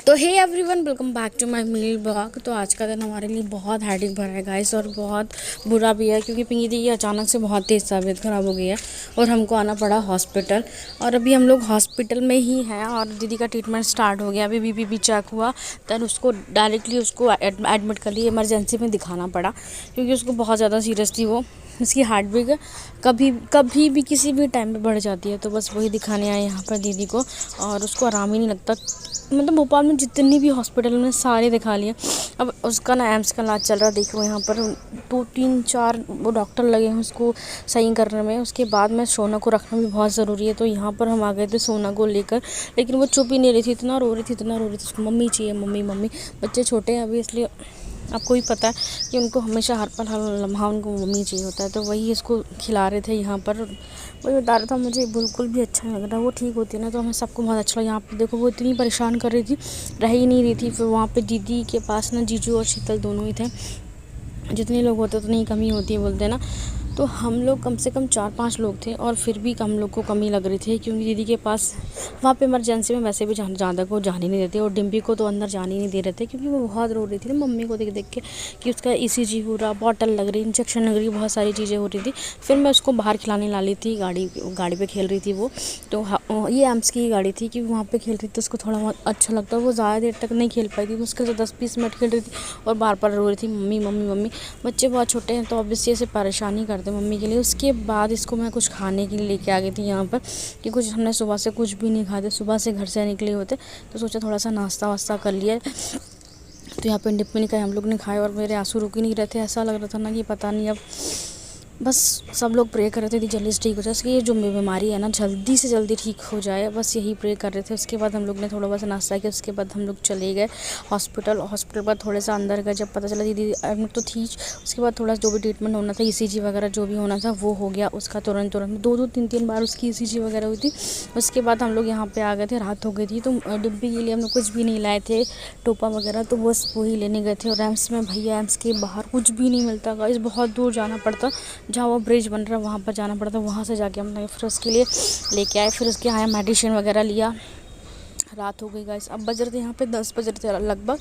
तो hey everyone, welcome back to my meal blog. तो आज का दिन हमारे लिए बहुत हेडेक भरा है गाइस, और बहुत बुरा भी है क्योंकि पिंकी दी की अचानक से बहुत तेज़ तबीयत ख़राब हो गई है और हमको आना पड़ा हॉस्पिटल। और अभी हम लोग हॉस्पिटल में ही हैं और दीदी का ट्रीटमेंट स्टार्ट हो गया। अभी बीपी भी चेक हुआ, देन उसको डायरेक्टली एडमिट कर लिए, इमरजेंसी में दिखाना पड़ा क्योंकि उसको बहुत ज़्यादा सीरियस थी। वो उसकी हार्ट बीट कभी भी किसी भी टाइम पे बढ़ जाती है, तो बस वही दिखाने आए यहाँ पर दीदी को। और उसको आराम ही नहीं लगता, मतलब भोपाल में जितनी भी हॉस्पिटल में सारे दिखा लिए। अब उसका ना एम्स का इलाज चल रहा है। देखो यहाँ पर 2-3-4 वो डॉक्टर लगे हैं उसको सही करने में। उसके बाद में सोना को रखना भी बहुत ज़रूरी है, तो यहाँ पर हम आ गए थे सोना को लेकर। लेकिन वो चुप ही नहीं रही थी, इतना रो रही थी उसको मम्मी चाहिए, मम्मी मम्मी। बच्चे छोटे हैं अभी, इसलिए आपको भी पता है कि उनको हमेशा हर पल हर लम्हा उनको मम्मी चाहिए होता है। तो वही इसको खिला रहे थे यहाँ पर। वही बता रहा था, मुझे बिल्कुल भी अच्छा नहीं लग रहा। वो ठीक होती है ना तो हमें सबको बहुत अच्छा लगा। यहाँ पे देखो वो इतनी परेशान कर रही थी, रह ही नहीं रही थी। फिर वहाँ पे दीदी के पास ना जीजू और शीतल दोनों ही थे। जितने लोग होते उतनी ही कमी होती है बोलते हैं ना। तो हम लोग कम से कम 4-5 लोग थे और फिर भी हम लोग को कमी लग रही थी क्योंकि दीदी के पास वहाँ पे इमरजेंसी में वैसे भी ज़्यादा को जाने नहीं देते, और डिम्पी को तो अंदर जाने ही नहीं दे रहे थे क्योंकि वो बहुत रो रही थी ना मम्मी को देख देख के कि उसका ECG हो रहा, बॉटल लग रही, इंजेक्शन लग रही, बहुत सारी चीज़ें हो रही थी। फिर मैं उसको बाहर खिलाने ला ली थी, गाड़ी पर खेल रही थी वो। तो ये एम्स की गाड़ी थी कि वहाँ पर खेल रही थी, उसको थोड़ा बहुत अच्छा लगता है। वो ज़्यादा देर तक नहीं खेल पाई थी, मुश्किल से 10-20 मिनट खेल रही थी और बार बार रो रही थी मम्मी मम्मी मम्मी। बच्चे बहुत छोटे हैं तो ऑब्वियसली ऐसे परेशानी करते मम्मी के लिए। उसके बाद इसको मैं कुछ खाने के लिए लेके आ गई थी यहाँ पर कि कुछ हमने सुबह से कुछ भी नहीं खाते, सुबह से घर से निकले होते तो सोचा थोड़ा सा नाश्ता वास्ता कर लिया। तो यहाँ पे डिप्पी का हम लोग ने खाया और मेरे आंसू रुक ही नहीं रहे थे। ऐसा लग रहा था ना कि पता नहीं, अब बस सब लोग प्रे कर रहे थे कि जल्दी से ठीक हो जाए, इसकी ये जो बीमारी है ना जल्दी से जल्दी ठीक हो जाए, बस यही प्रे कर रहे थे। उसके बाद हम लोग ने थोड़ा बहुत नाश्ता किया, उसके बाद हम लोग चले गए हॉस्पिटल पर थोड़े सा अंदर गए। जब पता चला दीदी एडमिट तो थी, उसके बाद थोड़ा जो भी ट्रीटमेंट होना था, ECG वगैरह जो भी होना था वो हो गया उसका। तुरंत 2-3 बार उसकी ECG वगैरह हुई थी। उसके बाद हम लोग यहाँ पर आ गए थे, रात हो गई थी। तो डिब्बी के लिए हम लोग कुछ भी नहीं लाए थे, टोपा वगैरह, तो बस वही लेने गए थे। और एम्स में भैया एम्स के बाहर कुछ भी नहीं मिलता गाइस, बहुत दूर जाना पड़ता, जहाँ वो ब्रिज बन रहा है वहाँ पर जाना पड़ा था। वहाँ से जाके हमने फिर उसके लिए लेके आए। फिर उसके आया मेडिसिन वगैरह लिया। रात हो गई गाइस, अब बज रहे थे यहाँ पे 10 बज रहे थे लगभग,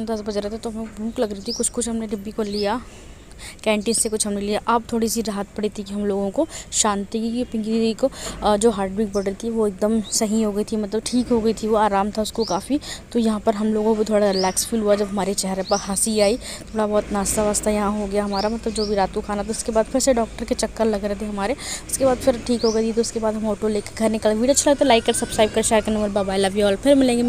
10 बज रहे थे। तो हमें भूख लग रही थी, कुछ हमने डिब्बी को लिया, कैंटीन से कुछ हमने लिया। अब थोड़ी सी राहत पड़ी थी कि हम लोगों को शांति की, पिंकी दीदी को जो हार्ट बीट बढ़ रही थी वो एकदम सही हो गई थी, मतलब ठीक हो गई थी, वो आराम था उसको काफ़ी। तो यहाँ पर हम लोगों को थोड़ा रिलैक्स फील हुआ जब हमारे चेहरे पर हंसी आई। थोड़ा बहुत नाश्ता वास्ता यहाँ हो गया हमारा, मतलब जो भी रात को खाना था। उसके बाद फिर से डॉक्टर के चक्कर लग रहे थे हमारे। उसके बाद फिर ठीक हो गई थी, तो उसके बाद हम ऑटो लेकर घर निकल। वीडियो अच्छा लगा तो लाइक कर, सब्सक्राइब कर, शेयर करना। Bye bye, love you all. फिर मिलेंगे।